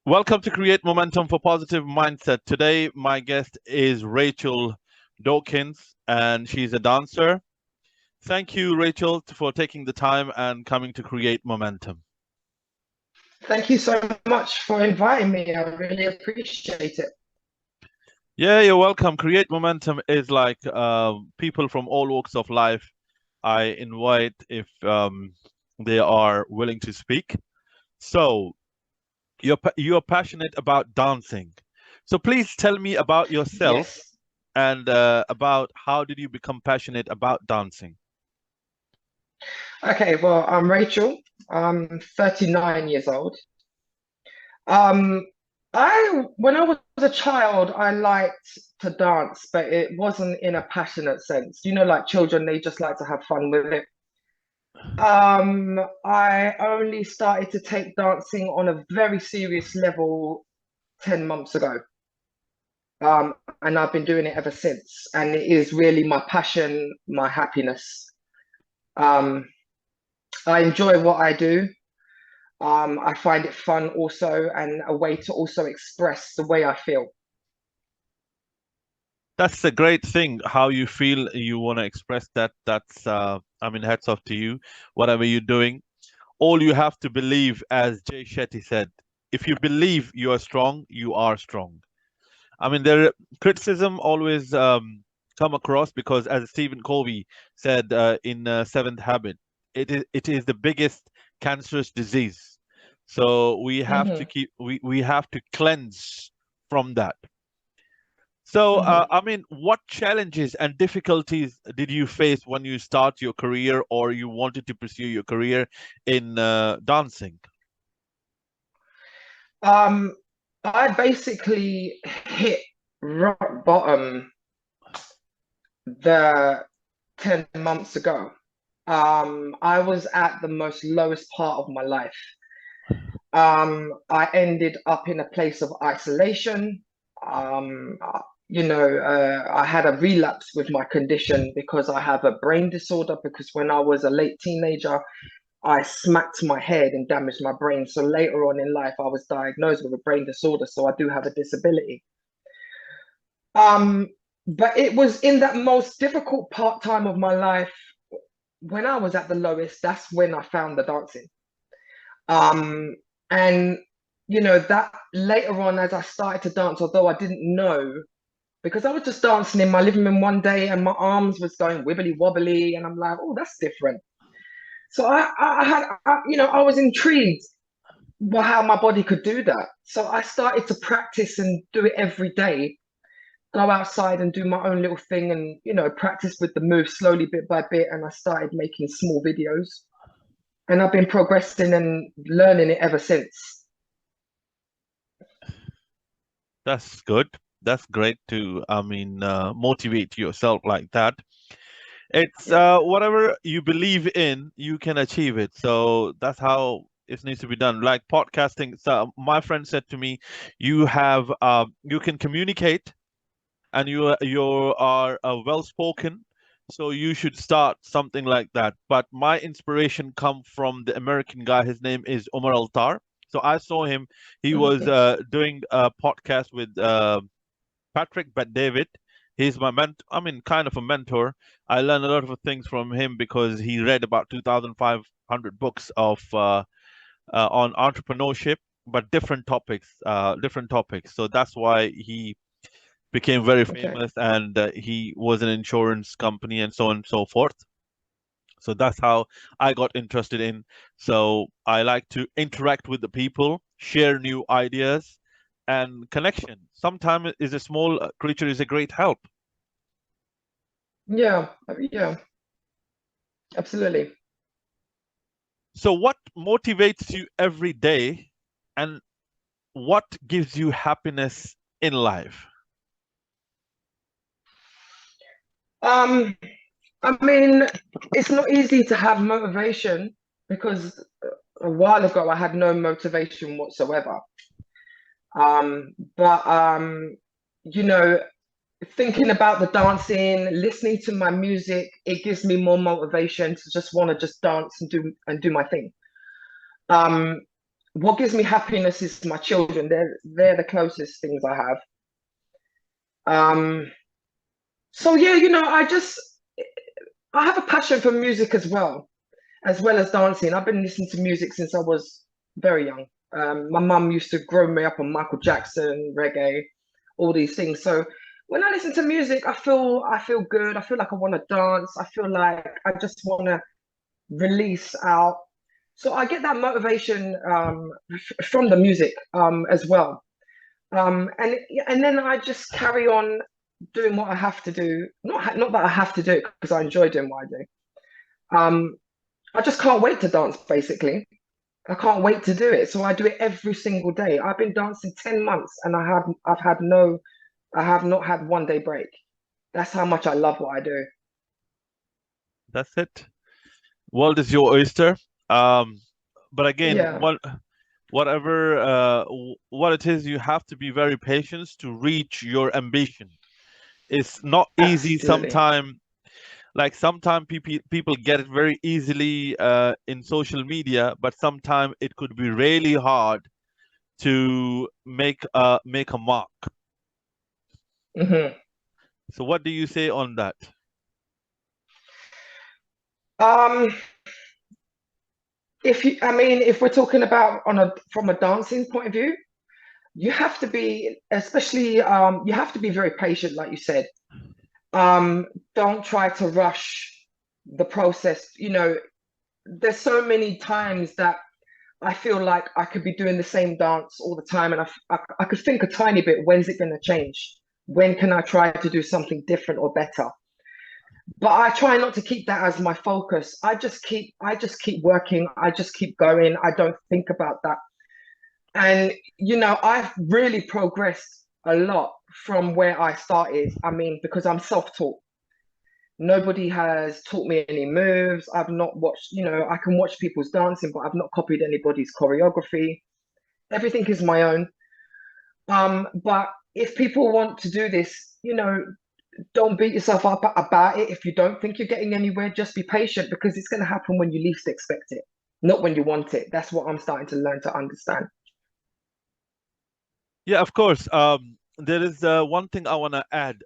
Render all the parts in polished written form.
Welcome to Create Momentum for Positive Mindset. Today, my guest is Rachel Dawkins, and she's a dancer. Thank you, Rachel, for taking the time and coming to Create Momentum. Thank you so much for inviting me. I really appreciate it. Yeah, you're welcome. Create Momentum is like people from all walks of life. I invite if they are willing to speak. So you're passionate about dancing. So please tell me about yourself Yes. and about how did you become passionate about dancing? Okay, well, I'm Rachel. I'm 39 years old. Um, when I was a child, I liked to dance, but it wasn't in a passionate sense. Like children, they just like to have fun with it. I only started to take dancing on a very serious level 10 months ago. And I've been doing it ever since. And it is really my passion, my happiness. Um, I enjoy what I do. I find it fun also and a way to also express the way I feel. That's the great thing, how you feel you want to express that. That's, I mean, hats off to you, whatever you're doing. All you have to believe, as Jay Shetty said, if you believe you are strong, you are strong. I mean, there criticism always come across because, as Stephen Covey said in Seventh Habit, it is the biggest cancerous disease. So Hmm. we have to cleanse from that. So, Hmm. I mean, what challenges and difficulties did you face when you start your career or you wanted to pursue your career in dancing? Um, I basically hit rock bottom the 10 months ago. I was at the most lowest part of my life. I ended up in a place of isolation. I had a relapse with my condition because I have a brain disorder. Because when I was a late teenager, I smacked my head and damaged my brain. So later on in life, I was diagnosed with a brain disorder. So I do have a disability. Um, but it was in that most difficult part time of my life when I was at the lowest. That's when I found the dancing. Um, and that later on, as I started to dance, although I didn't know, because I was just dancing in my living room one day and my arms was going wibbly wobbly, and I'm like, oh, that's different. So I was intrigued by how my body could do that. So I started to practice and do it every day. Go outside and do my own little thing, and practice with the moves slowly, bit by bit. And I started making small videos, and I've been progressing and learning it ever since. That's good. That's great to, I mean, motivate yourself like that. It's Yeah. whatever you believe in, you can achieve it. So that's how it needs to be done. Like podcasting, so my friend said to me, you can communicate and you are well spoken, so you should start something like that. But my inspiration come from the American guy. His name is Omar Altar. So I saw him. He was Mhm. doing a podcast with Patrick Bet David. He's my I mean, kind of a mentor. I learned a lot of things from him because he read about 2,500 books of on entrepreneurship, but different topics. So that's why he became very Okay. famous, and he was an insurance company and so on and so forth. So that's how I got interested in. So I like to interact with the people, share new ideas, and connection. Sometimes is a small creature is a great help. Yeah. Yeah. Absolutely. So what motivates you every day, and what gives you happiness in life? Um, I mean, it's not easy to have motivation because a while ago I had no motivation whatsoever. But you know, thinking about the dancing, listening to my music, it gives me more motivation to just want to just dance and do my thing. Um, What gives me happiness is my children. They're the closest things I have. Um, so yeah, I have a passion for music as well as dancing. I've been listening to music since I was very young. My mum used to grow me up on Michael Jackson, reggae, all these things. So when I listen to music, I feel good. I feel like I want to dance. I feel like I just want to release out. So I get that motivation from the music as well. And then I just carry on doing what I have to do. Not that I have to do it because I enjoy doing what I do. I just can't wait to dance, basically. I can't wait to do it. So I do it every single day. I've been dancing 10 months and I have not had one day break. That's how much I love what I do. That's it. World is your oyster. Um, but again, Yeah, whatever what it is, you have to be very patient to reach your ambition. It's not easy absolutely. sometimes. Like sometimes people get it very easily in social media, but sometimes it could be really hard to make a mark. Hmm. So what do you say on that? Um, if we're talking about from a dancing point of view, you have to be, especially, you have to be very patient, like you said. Um, don't try to rush the process. There's so many times that I feel like I could be doing the same dance all the time, and I could think a tiny bit, when's it going to change? When can I try to do something different or better? But I try not to keep that as my focus. I just keep working. I just keep going. I don't think about that. And I've really progressed a lot from where I started. I mean, because I'm self-taught. Nobody has taught me any moves. I've not watched, I can watch people's dancing, but I've not copied anybody's choreography. Everything is my own. But if people want to do this, don't beat yourself up about it. If you don't think you're getting anywhere, just be patient because it's going to happen when you least expect it, not when you want it. That's what I'm starting to learn to understand. Yeah, of course. There is one thing I want to add.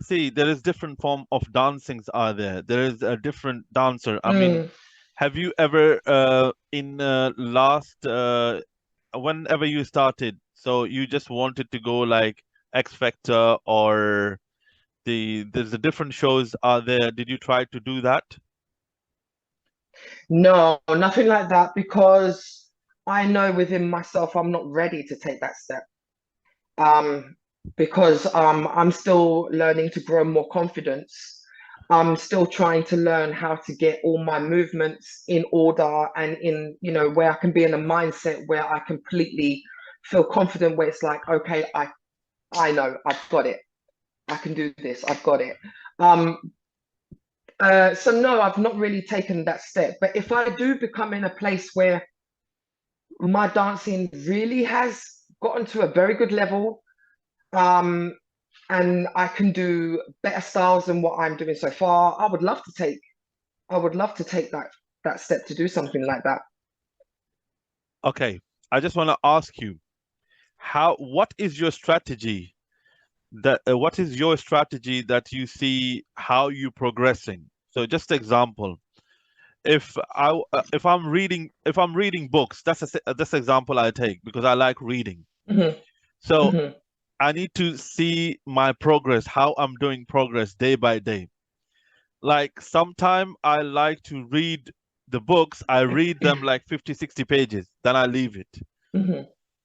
See, there is different form of dancings are there. There is a different dancer. I mean, Mm, have you ever in last whenever you started, so you just wanted to go like X Factor or there's a different shows are there. Did you try to do that? no, nothing like that because I know within myself I'm not ready to take that step. Um, because I'm still learning to grow more confidence. I'm still trying to learn how to get all my movements in order and where I can be in a mindset where I completely feel confident, where it's like, okay, I know, I've got it. I can do this. I've got it. Um, so no, I've not really taken that step. But if I do become in a place where my dancing really has gotten to a very good level, um, and I can do better styles than what I'm doing so far, I would love to take that step to do something like that. Okay, I just want to ask you, what is your strategy what is your strategy that you see how you progressing? So just example, if I'm reading books, that's example I take because I like reading. Hmm. So Hmm. I need to see my progress, how I'm doing progress day by day. Like sometime I like to read the books, I read them like 50, 60 pages, then I leave it. Hmm.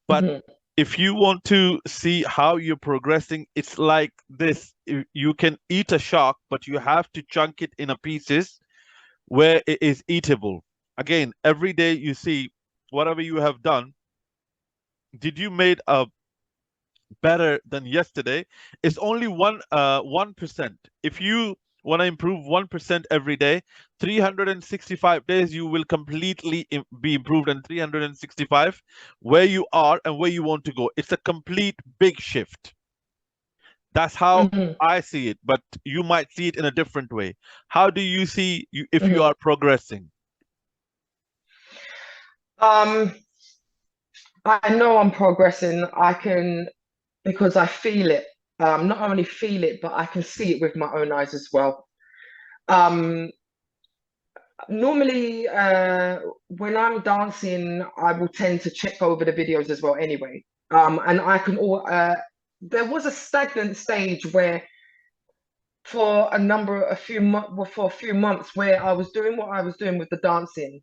But Hmm. if you want to see how you're progressing, it's like this. You can eat a shark, but you have to chunk it in a pieces where it is eatable. Again, every day you see whatever you have done, did you made a better than yesterday? It's only 1%. If you want to improve 1% every day, 365 days you will completely be improved, and 365 where you are and where you want to go. It's a complete big shift. That's how Hmm. I see it, but you might see it in a different way. How do you see you if you Hmm. are progressing? Um, I know I'm progressing. I can because I feel it. Not only feel it, but I can see it with my own eyes as well. Um, Normally, when I'm dancing, I will tend to check over the videos as well anyway. And I can all there was a stagnant stage where for for a few months where I was doing what I was doing with the dancing,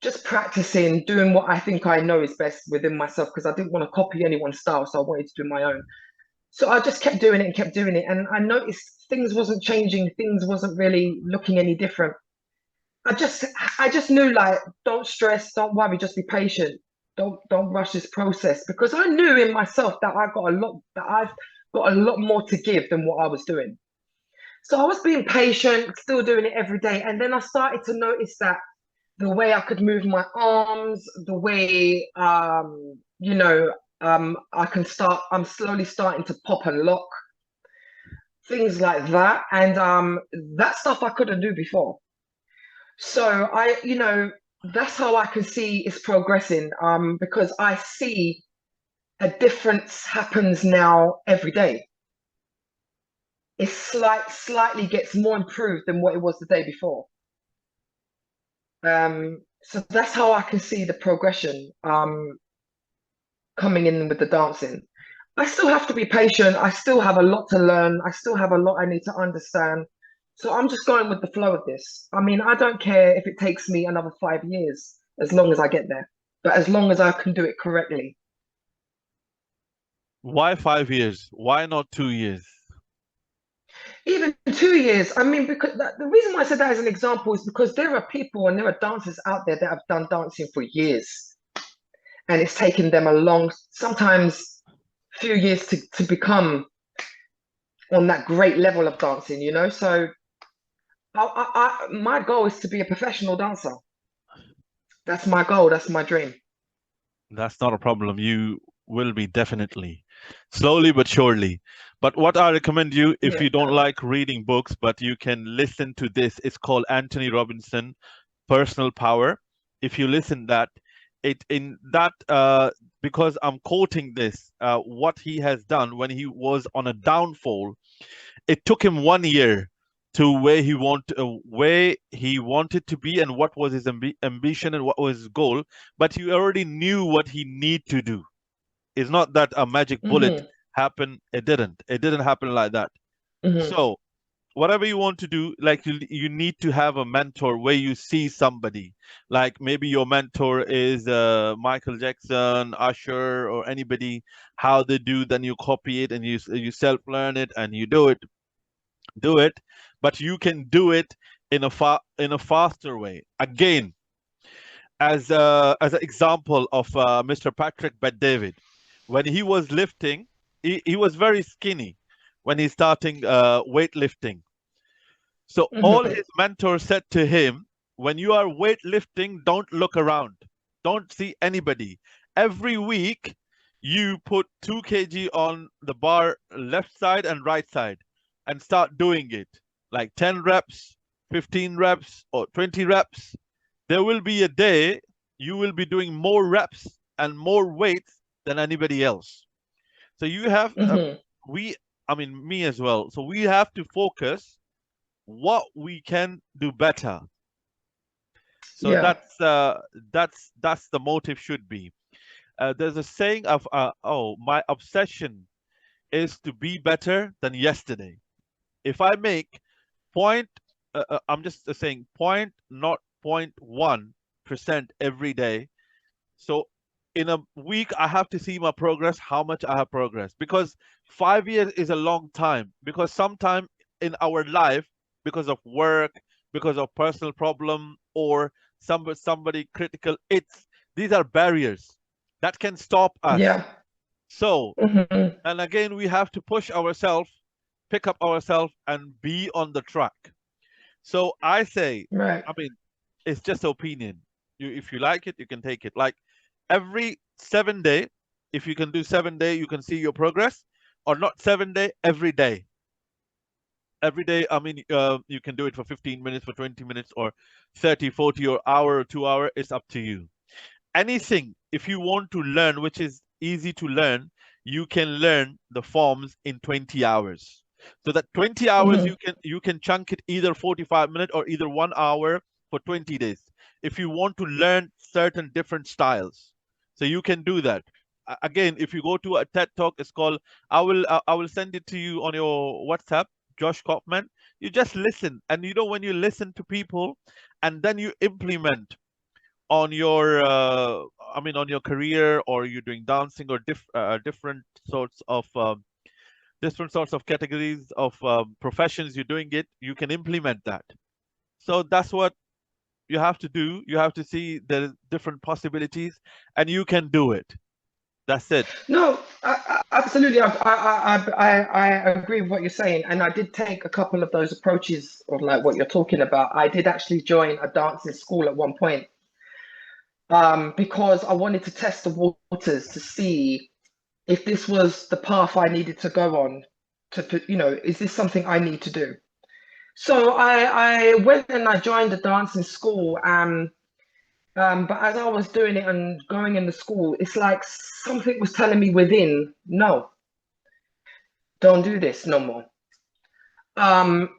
just practicing, doing what I think I know is best within myself because I didn't want to copy anyone's style, so I wanted to do my own. So I just kept doing it and kept doing it, and I noticed things wasn't changing, things wasn't really looking any different. I just I just knew like don't stress, don't worry, just be patient. Don't rush this process because I knew in myself that I've got a lot more to give than what I was doing. So I was being patient, still doing it every day. And then I started to notice that the way I could move my arms, the way I'm slowly starting to pop and lock, things like that. And that stuff I couldn't do before. So that's how I can see it's progressing. Because I see a difference happens now every day. It slightly gets more improved than what it was the day before. So that's how I can see the progression coming in with the dancing. I still have to be patient. I still have a lot to learn. I still have a lot I need to understand. So I'm just going with the flow of this. I mean, I don't care if it takes me another 5 years as long as I get there, but as long as I can do it correctly. Why 5 years? Why not 2 years? Even 2 years, I mean, because the reason why I said that as an example is because there are people and there are dancers out there that have done dancing for years and it's taken them a long, sometimes few years to become on that great level of dancing, you know? So my goal is to be a professional dancer. That's my goal. That's my dream. That's not a problem. You will be definitely. Slowly but surely. But what I recommend you, if Yeah. you don't like reading books, but you can listen to this, it's called Anthony Robinson, Personal Power. If you listen that, it in that because I'm quoting this, what he has done when he was on a downfall, it took him 1 year to where he wanted to be and what was his ambition and what was his goal, but he already knew what he need to do. It's not that a magic bullet Hmm. happened. It didn't happen like that. Hmm. So whatever you want to do, like you need to have a mentor where you see somebody, like maybe your mentor is Michael Jackson, Usher, or anybody, how they do, then you copy it and you self learn it and you do it, but you can do it in a faster way. Again, as an example of Mr. Patrick Bet David, when he was lifting, he was very skinny when he's starting weightlifting. So all Hmm. his mentors said to him, when you are weightlifting, don't look around, don't see anybody. Every week, you put 2 kg on the bar left side and right side and start doing it like 10 reps, 15 reps, or 20 reps. There will be a day you will be doing more reps and more weights than anybody else. So you have, Hmm. we, I mean, me as well. So we have to focus what we can do better. So Yeah. that's the motive should be. There's a saying of oh, my obsession is to be better than yesterday. If I make point, I'm just saying point, not 0.1% every day. So in a week, I have to see my progress, how much I have progressed. Because 5 years is a long time. Because sometime in our life, because of work, because of personal problem, or somebody critical, these are barriers that can stop us. Yeah. So, Hmm. and again, we have to push ourselves, pick up ourselves, and be on the track. So I say, Right. I mean, it's just opinion. If you like it, you can take it. Like every 7 day, if you can do 7 day, you can see your progress, or not 7 day, every day. Every day, I mean, you can do it for 15 minutes, for 20 minutes, or 30, 40, or hour or 2 hour. It's up to you. anything, if you want to learn, which is easy to learn, you can learn the forms in 20 hours. So that 20 hours Hmm. you can chunk it either 45 minutes or either 1 hour for 20 days. If you want to learn certain different styles, so you can do that. Again, if you go to a TED talk, it's called, I will send it to you on your WhatsApp, Josh Kaufman. You just listen, and you know when you listen to people, and then you implement on your on your career, or you're doing dancing, or different sorts of categories of professions you're doing it, you can implement that. So that's what you have to do. You have to see there is different possibilities, and you can do it. That's it. No, absolutely. I agree with what you're saying, and I did take a couple of those approaches of like what you're talking about. I did actually join a dancing school at one point, because I wanted to test the waters to see if this was the path I needed to go on. Is this something I need to do? So I went and I joined a dancing school. But as I was doing it and going in the school, it's like something was telling me within, no, don't do this no more. Um,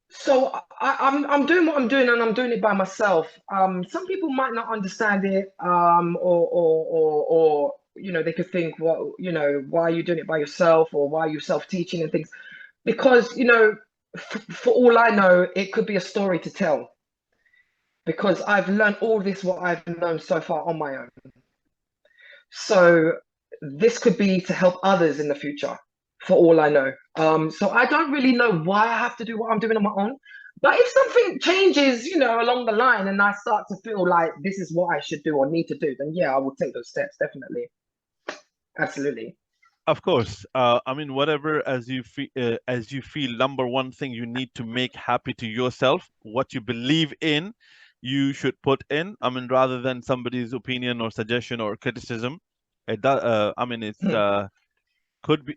so I'm doing what I'm doing, and I'm doing it by myself. Some people might not understand it, or they could think, well, why are you doing it by yourself, or why are you self-teaching and things? Because for all I know, it could be a story to tell. Because I've learned all this, what I've learned so far on my own. So this could be to help others in the future, for all I know. So I don't really know why I have to do what I'm doing on my own. But if something changes, along the line, and I start to feel like this is what I should do or need to do, then yeah, I will take those steps, definitely. Absolutely. Of course. Whatever, as you feel, number one thing you need to make happy to yourself, what you believe in, you should put in. Rather than somebody's opinion or suggestion or criticism. It does. It's Hmm.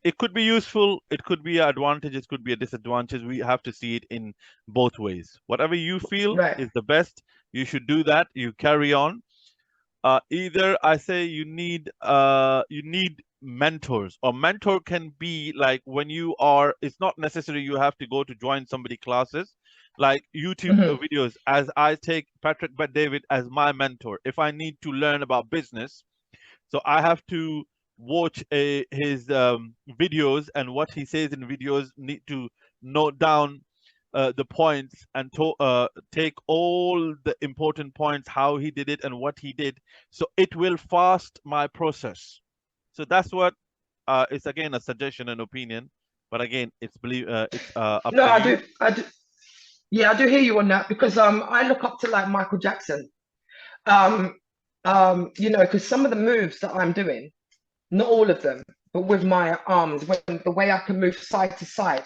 it could be useful. It could be an advantage. It could be a disadvantage. We have to see it in both ways. Whatever you feel Right. is the best, you should do that. You carry on. Either I say you need mentors, or mentor can be like when you are, it's not necessary you have to go to join somebody classes, like YouTube Hmm. videos. As I take Patrick Bet David as my mentor, if I need to learn about business, so I have to watch his videos, and what he says in videos, need to note down the points, and take all the important points, how he did it and what he did. So it will fast my process. So that's what it's again a suggestion and opinion, but again it's up No, to I you. do. I do. Yeah, I do hear you on that because I look up to like Michael Jackson. Um, because some of the moves that I'm doing, not all of them, but with my arms, when the way I can move side to side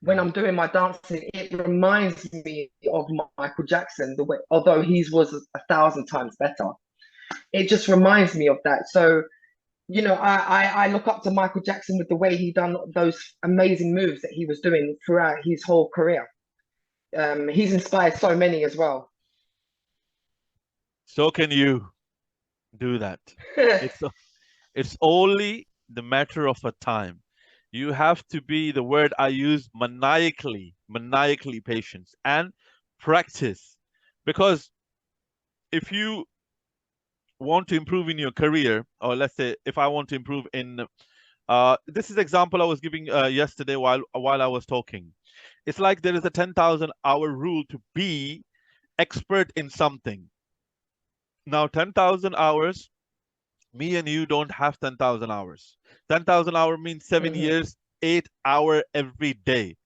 when Mhm. I'm doing my dancing, it reminds me of Michael Jackson. The way, although his was 1,000 times better, it just reminds me of that. So I look up to Michael Jackson with the way he done those amazing moves that he was doing throughout his whole career. He's inspired so many as well. So can you do that? It's it's only the matter of a time. You have to be, the word I use, maniacally patient and practice. Because if you want to improve in your career, or let's say if I want to improve in, this is example I was giving yesterday while I was talking. It's like there is a 10,000 hour rule to be expert in something. Now, 10,000 hours, me and you don't have 10,000 hours. 10,000 hour means seven Hmm. years, 8 hour every day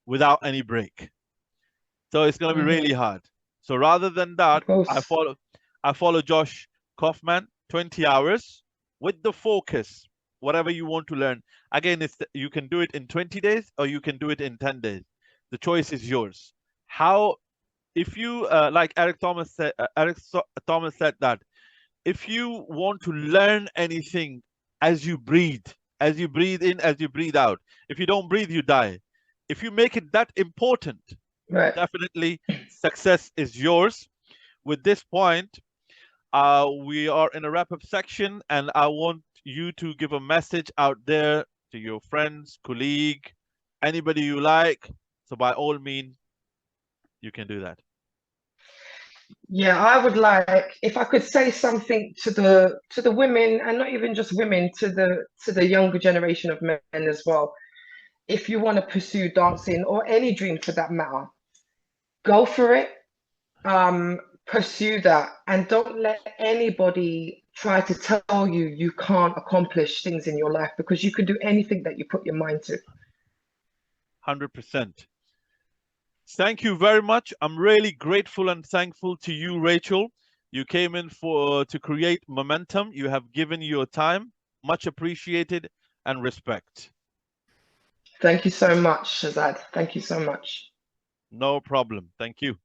without any break. So it's going to be really Hmm. hard. So rather than that, Of course. I follow Josh Kaufman, 20 hours with the focus, whatever you want to learn. Again, you can do it in 20 days or you can do it in 10 days. The choice is yours. How, if you, like Thomas said that if you want to learn anything, as you breathe, as you breathe in, as you breathe out, if you don't breathe, you die. If you make it that important, Right. definitely success is yours. With this point, We are in a wrap-up section, and I want you to give a message out there to your friends, colleague, anybody you like. So by all means, you can do that. Yeah, I would like if I could say something to the women, and not even just women, to the younger generation of men as well. If you want to pursue dancing or any dream for that matter, go for it. Pursue that, and don't let anybody try to tell you you can't accomplish things in your life, because you can do anything that you put your mind to. 100%. Thank you very much. I'm really grateful and thankful to you, Rachel. You came in for to create momentum. You have given your time. Much appreciated and respect. Thank you so much, Shazad. Thank you so much. No problem. Thank you.